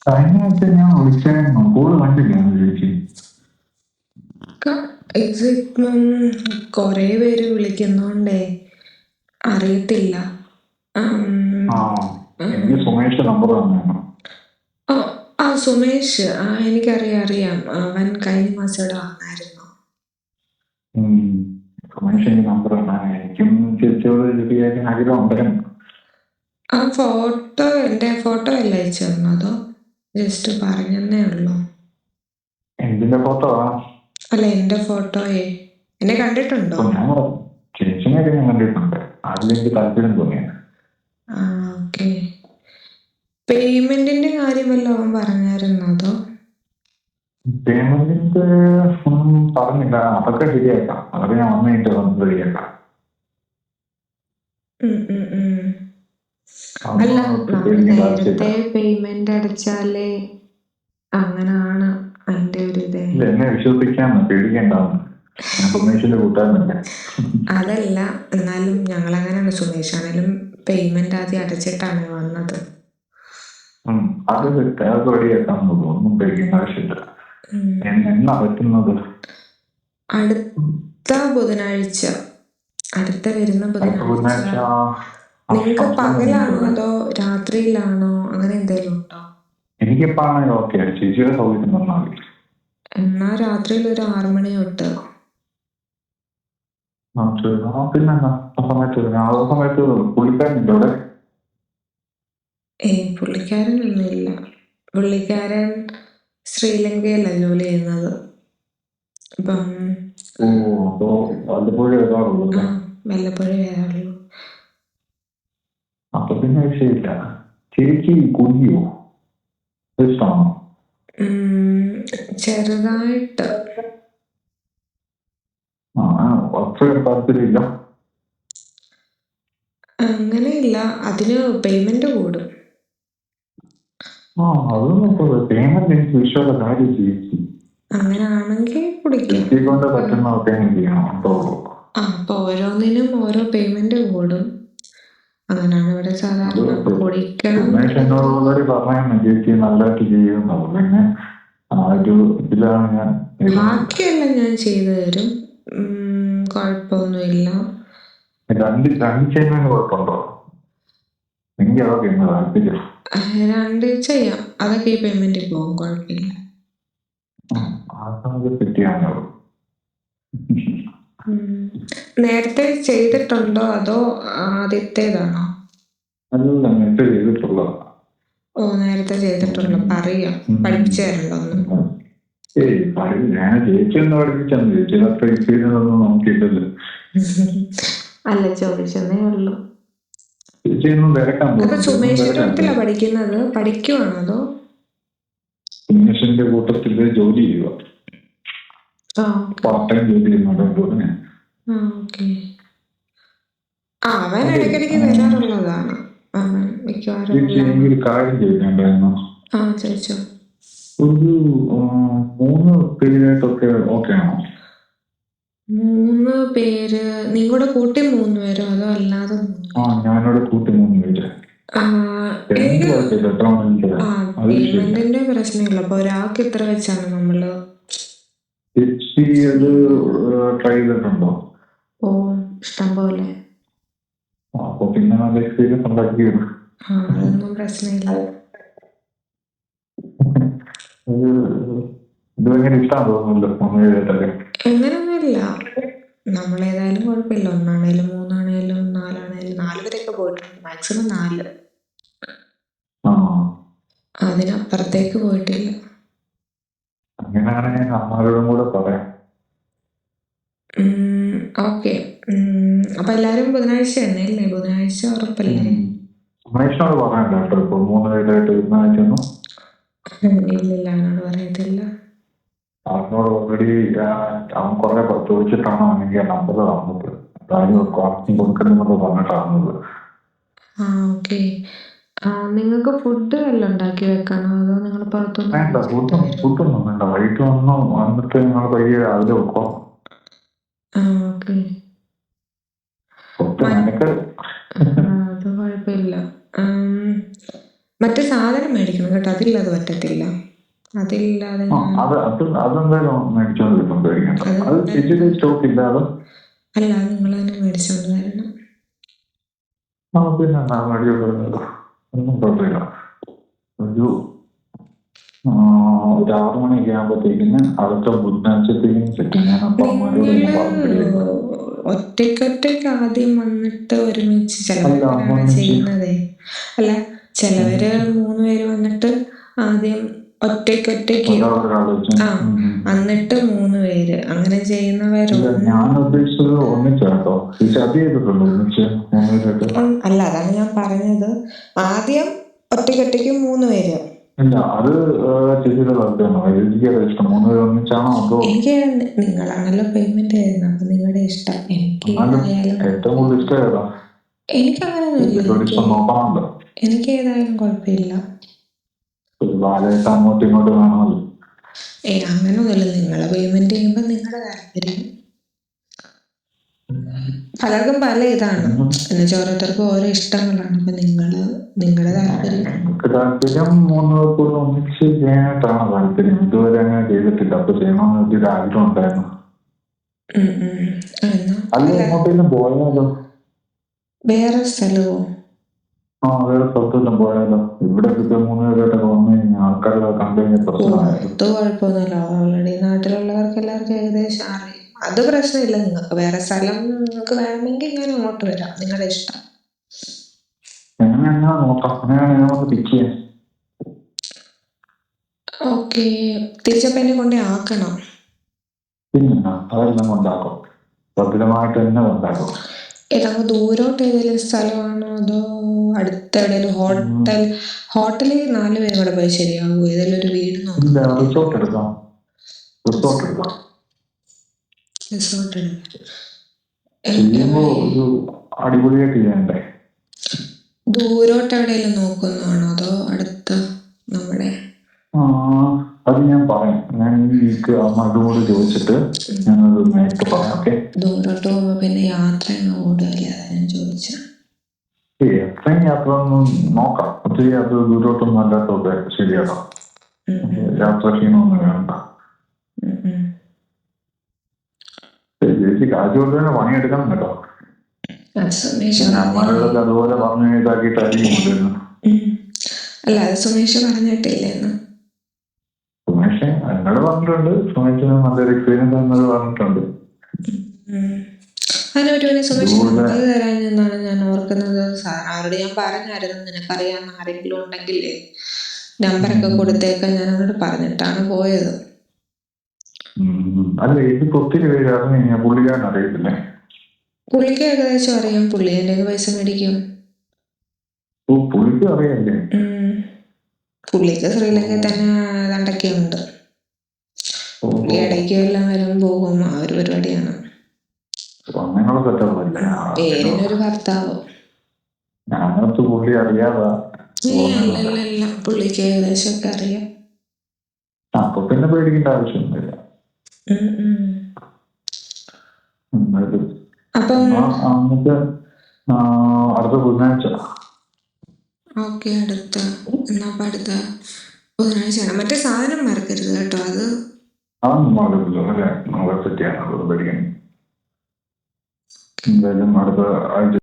കഴിഞ്ഞ ആഴ്ച ഞാൻ വിളിച്ചായിരുന്നു, കോള് കണ്ടില്ല ചേച്ചി. ഇതിപ്പം കൊറേ പേര് വിളിക്കുന്നോണ്ടേ അറിയത്തില്ല. എനിക്ക് സുമേഷ് നമ്പർ തന്നെയാണ്. സുമേഷ് എനിക്കറിയാം. അവൻ കഴിഞ്ഞ മാസം ഇവിടെ വന്നായിരുന്നു. സുമേഷ് എനിക്ക് നമ്പർ തന്നാണ്. എനിക്കും ചേച്ചിയോട് ശരിയാക്കി ആഗ്രഹം ഉണ്ടായിരുന്നു. എന്റെ ഫോട്ടോ അല്ല അയച്ചു തന്നു, അതോ ജസ്റ്റ് പറഞ്ഞേ ഉള്ളൂ? എന്തിന്റെ ഫോട്ടോ? അല്ല, എന്റെ ഫോട്ടോയെ എന്നെ കണ്ടിട്ടുണ്ടോ? ഞാൻ ചേച്ചിനെ ഞാൻ കണ്ടിട്ടുണ്ട്. അതിൽ എനിക്ക് താല്പര്യം തോന്നിയാണ്. ഓക്കെ. പേയ്മെന്റിന്റെ കാര്യം വല്ലതും അവൻ പറഞ്ഞായിരുന്നോ? അതോ പേയ്മെന്റിന്റെ പറഞ്ഞില്ല. അതൊക്കെ ശരിയാക്കാം. അതൊക്കെ ഞാൻ വന്നു കഴിഞ്ഞിട്ട് വന്ന് ശരിയാക്കാം. അല്ല, നമ്മൾ നേരത്തെ പേയ്മെന്റ് അടച്ചാലേ അങ്ങനാണ് അതിന്റെ ഒരു ഇത്. എന്നെ വിശ്വസിക്കാന്ന്, പേടിക്കണ്ടാന്ന്. സുമേഷിന്റെ കൂട്ടുകാരനല്ലേ. അതല്ല, എന്നാലും ഞങ്ങൾ അങ്ങനെയാണ്. സുമേഷ് ആണെങ്കിലും പേയ്മെന്റ് ആദ്യം അടച്ചിട്ടാണ് വന്നത്. അത് റെഡിയാക്കാൻ ഒന്നും പേടിക്കേണ്ട ആവശ്യമില്ല. എന്നാ പറ്റുന്നത്? അടുത്ത ബുധനാഴ്ച, അടുത്ത വരുന്ന ബുധനാഴ്ച. നിങ്ങൾക്ക് പകലാണോ അതോ രാത്രിയിലാണോ, അങ്ങനെ എന്തെങ്കിലും ഉണ്ടോ? എനിക്കിപ്പാണെങ്കിൽ ഓക്കെ, ചേച്ചിയുടെ സൗകര്യം പറഞ്ഞാൽ മതി. എന്നാ രാത്രിയിൽ ഒരു 6 മണി തൊട്ട്. പിന്നെന്താ ആ സമയത്ത് പുള്ളിക്കാരനുണ്ട് അവിടെ? പുള്ളിക്കാരനൊന്നുമില്ല. പുള്ളിക്കാരൻ ശ്രീലങ്കയിലാണ് ജോലി ചെയ്യുന്നത്. വല്ലപ്പോഴേ വരാറുള്ളൂ. അപ്പൊ പിന്നെ വിഷയമില്ല. ചേച്ചി കുടിയോ? ഇഷ്ടമാണോ? ചെറുതായിട്ട്. താല്പര്യമില്ല? അങ്ങനെയില്ല, അതിന് പേയ്മെന്റ് കൂടും. പേയ്മെന്റ് എനിക്ക് വിശ്വാസ കാര്യം ചേച്ചി. അങ്ങനാണെങ്കിൽ കുടിക്കാം. അപ്പൊ ഓരോന്നിനും ഓരോ പേയ്മെന്റ് കൂടും. അങ്ങനെയാണ് ഇവിടെ സാധാരണ. കുടിക്കണം. ബാക്കിയെല്ലാം ഞാൻ ചെയ്തു തരും, കുഴപ്പമൊന്നുമില്ല. രണ്ട് ചെയ്യാം, അതൊക്കെ ഈ പേയ്മെന്റ് പോകും, കുഴപ്പമില്ല. നേരത്തെ ചെയ്തിട്ടുണ്ടോ അതോ ആദ്യത്തേതാണോ? നേരത്തെ ചെയ്തിട്ടുള്ള പറയാം, പഠിപ്പിച്ചു തരണ്ടോ ഒന്ന്? അല്ല, ചോദിച്ചെന്നേ ഉള്ളൂ. അപ്പൊ സുമേഷിന്റെ അടുത്തല്ല പഠിക്കുന്നത്, പഠിക്കുവാണോ അതോ? സുമേഷിന്റെ കൂട്ടത്തില് ജോലി ചെയ്യുക, പാർട്ട് ടൈം ജോലി ചെയ്യുന്നുണ്ട്. അവൻ ഇടയ്ക്കിടയ്ക്ക് വരാറുള്ളതാണ്. അവൻ മിക്കവാറും കാര്യം ചോദിക്കണ്ടായിരുന്നു. ചോദിച്ചോ. ഒരു 3 പേരായിട്ടൊക്കെ ഓക്കെ ആണോ? 3 പേര് നിങ്ങളുടെ കൂട്ടി 3 പേരോ അതോ അല്ലാതെ? ഞാനിവിടെ കൂട്ടി 3 പേര്. പേയ്മെന്റിന്റെ പ്രശ്നമില്ല. അപ്പൊ ഒരാൾക്ക് ഇത്ര വെച്ചാണ് നമ്മള് ട്രൈ ചെയ്തിട്ടുണ്ടോ? ഇഷ്ടം പോലെ. അപ്പൊ പിന്നെ നല്ല എക്സ്പീരിയൻസ് ഉണ്ടാക്കിയത്. അതൊന്നും പ്രശ്നമില്ല. ഇതെങ്ങനെ ഇഷ്ടമാണ് തോന്നുന്നല്ലോ. എങ്ങനെയൊന്നുമില്ല, നമ്മളേതായാലും കുഴപ്പമില്ല. 1 ആണേലും 3 ആണേലും 4 ആണേലും 4 വരെയൊക്കെ പോയിട്ടുണ്ട്, മാക്സിമം 4. അതിനപ്പുറത്തേക്ക് പോയിട്ടില്ല. അങ്ങനെയാണെങ്കിൽ അമ്മയോടും കൂടെ പറയാം. ഓക്കെ. അപ്പൊ എല്ലാരും ബുധനാഴ്ച തന്നെ അല്ലേ? ബുധനാഴ്ച ഉറപ്പല്ലേ? സുമേഷിനോട് പറയണ്ട കേട്ടോ, ഇപ്പൊ 3 പേരായിട്ട് ബുധനാഴ്ചയൊന്നും. ഇല്ലില്ല, അവനോട് പറയത്തില്ല. അവനോട് ഓൾറെഡി അവൻ കുറെ ചോദിച്ചിട്ടാണ് അവനെങ്കിൽ നമ്പർ തന്നത്. കൊടുക്കണമെന്നൊക്കെ പറഞ്ഞിട്ടാണത്. ഓക്കെ. നിങ്ങൾക്ക് ഫുഡ് വല്ലതും ഉണ്ടാക്കി വെക്കണോ അതോ നിങ്ങൾ പുറത്തുനിന്ന്? വേണ്ട, ഫുഡൊന്നും വേണ്ട. വൈകിട്ട് വന്നിട്ട് നിങ്ങൾ പയ്യെ രാവിലെ വെക്കോ. അത് കുഴപ്പമില്ല. മറ്റേ സാധനം മേടിക്കണം കേട്ടോ, അതില്ലാതെ പറ്റത്തില്ല. അതില്ലാതെ അതെന്തായാലും മേടിച്ചോണ്ട് കിട്ടും, പേടിക്കണ്ട. അത് ചേച്ചിയുടെ സ്റ്റോക്ക് ഇല്ല അത്? അല്ല, നിങ്ങൾ തന്നെ മേടിച്ചോണ്ട് തരണം. പിന്നെ മേടിച്ചോണ്ട് വരുന്നത് ഒന്നും കുഴപ്പമില്ല. ഒരു 6 മണിയൊക്കെ ആകുമ്പോഴത്തേക്കിന് അടുത്ത ബുധനാഴ്ചത്തേക്കിനും സെറ്റ്. ഞാൻ അപ്പം ഒറ്റയ്ക്കൊറ്റയ്ക്ക് ആദ്യം വന്നിട്ട് ഒരുമിച്ച് ചിലവരാണ് ചെയ്യുന്നതേ. അല്ല, ചിലവര് 3 പേര് വന്നിട്ട് ആദ്യം ഒറ്റയ്ക്കൊറ്റയ്ക്ക് എന്നിട്ട് 3 പേര് അങ്ങനെ ചെയ്യുന്നവരുണ്ട്. ഞാൻ ഉദ്ദേശിച്ചത് ഒന്നിച്ചാട്ടോ. അല്ല, അതാണ് ഞാൻ പറഞ്ഞത്. ആദ്യം ഒറ്റയ്ക്കൊറ്റയ്ക്ക് 3 പേര്. ഇല്ല, അത് ചേച്ചിയുടെ താല്പര്യമാണോ? എനിക്കത് ഇഷ്ടം. 3 പേര് ഒന്നിച്ചാണോ അതോ? എനിക്ക് നിങ്ങളാണല്ലോ പേയ്മെന്റ് ചെയ്യുന്നത്, അപ്പൊ നിങ്ങളുടെ ഇഷ്ടം. എനിക്ക് ഏറ്റവും കൂടുതൽ ഇഷ്ടം ഏതാ? എനിക്ക് അങ്ങനെയൊന്നുമില്ല, എനിക്ക് ഏതായാലും കുഴപ്പമില്ല. അങ്ങോട്ടും ഇങ്ങോട്ടും വേണമല്ലോ. അങ്ങനെയൊന്നുമില്ല, നിങ്ങളെ പേയ്മെന്റ് ചെയ്യുമ്പോ നിങ്ങളുടെ താല്പര്യം. പലർക്കും പല ഇതാണ്, എന്നുവെച്ചാൽ ഓരോരുത്തർക്കും ഓരോ ഇഷ്ടങ്ങളാണ്. അപ്പൊ നിങ്ങളുടെ താല്പര്യം. താല്പര്യം 3 പേർക്കൂടെ ഒന്നിച്ച് ചെയ്യാനായിട്ടാണ് താല്പര്യം. ഇതുവരെ അങ്ങനെ ചെയ്തിട്ടില്ല. അപ്പൊ ചെയ്യണമെന്ന് ഒരു ആഗ്രഹം ഉണ്ടായിരുന്നു. അല്ല, എങ്ങോട്ടെങ്കിലും പോയാലോ? വേറെ സ്ഥലമോ? വേറെ സ്ഥലത്തെല്ലാം പോയാലോ? ഇവിടെ 3 പേരായിട്ടൊക്കെ വന്നു കഴിഞ്ഞാൽ ആൾക്കാരെ കണ്ടു കഴിഞ്ഞാൽ പ്രശ്നമായിരുന്നു. കുഴപ്പമൊന്നുമില്ല, ഓൾറെഡി നാട്ടിലുള്ളവർക്ക് എല്ലാവർക്കും ഏകദേശം അറിയാം. അത് പ്രശ്നമില്ല. നിങ്ങൾക്ക് വേറെ സ്ഥലം നിങ്ങൾക്ക് വേണമെങ്കിൽ ഞാൻ അങ്ങോട്ട് വരാം, നിങ്ങളുടെ ഇഷ്ടം. ഓക്കെ, തിരിച്ചപ്പോ എന്നെ കൊണ്ടേ ആക്കണം. പിന്നെ അതെല്ലാം കൊണ്ടാക്കും, ഭദ്രമായിട്ട് തന്നെ കൊണ്ടാക്കും. ഏതാണ്ട് ദൂരോട്ട് ഏതെങ്കിലും സ്ഥലമാണോ അതോ അടുത്ത എവിടെയെങ്കിലും ഹോട്ടലിൽ 4 പേരും കൂടെ പോയി ശരിയാവോ? ഏതെങ്കിലും ഒരു വീട് നോക്കാം. റിസോർട്ട് എടുക്കാം. അടിപൊളിയായിട്ട് ചെയ്യണ്ടേ? ദൂരോട്ട് എവിടെയെങ്കിലും നോക്കുന്നതാണോ അതോ അടുത്ത നമ്മുടെ? അത് ഞാൻ പറയാം. ഞാൻ ഈ വീക്ക് അമ്മയോട് ചോദിച്ചിട്ട് ഞാനത് നേരിട്ട് പറയാം. ഓക്കെ. ദൂരോട്ട് പോകുമ്പോ പിന്നെ യാത്ര കൂടുതലേ, ഞാൻ ചോദിച്ചത്. എത്രയും യാത്ര ഒന്നും നോക്കാം. ഒത്തിരി അത് ദൂരോട്ടൊന്നും അല്ലാത്തതൊക്കെ ശരിയാണോ? യാത്ര ക്ഷീണമൊന്നും വേണ്ട. ചേച്ചി കാശ് കൊണ്ട് തന്നെ പണിയെടുക്കണം കേട്ടോ. അമ്മയോടൊക്കെ അതുപോലെ പറഞ്ഞു ഇതാക്കിയിട്ടായിരിക്കും കൊണ്ടുവരുന്നത്. അല്ല, അത് സുമേഷ് പറഞ്ഞിട്ടില്ലേന്ന്? സുമേഷ് എന്നോട് പറഞ്ഞിട്ടുണ്ട്. സുമേഷിന് നല്ലൊരു എക്സ്പീരിയൻസ് എന്നത് പറഞ്ഞിട്ടുണ്ട്. അതിനൊരു സുമേഷ് നമ്പർ തരാനെന്നാണ് ഞാൻ ഓർക്കുന്നത്. അവരോട് ഞാൻ പറഞ്ഞായിരുന്നു, നിനക്കറിയാവുന്ന ആരെങ്കിലും ഉണ്ടെങ്കിലേ നമ്പറൊക്കെ കൊടുത്തേക്കാൻ ഞാൻ അവരോട് പറഞ്ഞിട്ടാണ് പോയത്. അല്ല, ഇതിപ്പോ ഒത്തിരി പേര് അറിഞ്ഞു കഴിഞ്ഞാൽ പുള്ളിക്കാരൻ അറിയത്തില്ലേ? പുള്ളിക്ക് ഏകദേശം അറിയാം. പുള്ളി എന്റെ പൈസ മേടിക്കും. പുള്ളിക്ക് അറിയാല്ലേ? പുള്ളിക്ക് ശ്രീലങ്കയിൽ തന്നെ ഏതാണ്ടൊക്കെ ഉണ്ട്. ഇടയ്ക്ക് എല്ലാം വരും പോകും, ആ ഒരു പരിപാടിയാണ്. പേരിനൊരു ഭർത്താവ്. പുള്ളി അറിയാതാ? അല്ല, പുള്ളിക്ക് ഏകദേശം ഒക്കെ അറിയാം. അപ്പൊ പിന്നെ പേടിക്കേണ്ട ആവശ്യമൊന്നുമില്ല. അടുത്ത ബുധനാഴ്ച. ഓക്കെ, അടുത്ത ബുധനാഴ്ചയാണ്. മറ്റേ സാധനം മറക്കരുത് കേട്ടോ. അതൊന്നും മറക്കത്തില്ല. സെറ്റ് ചെയ്യാനുള്ളത് പേടിക്കണം. എന്തായാലും അടുത്ത ആഴ്ച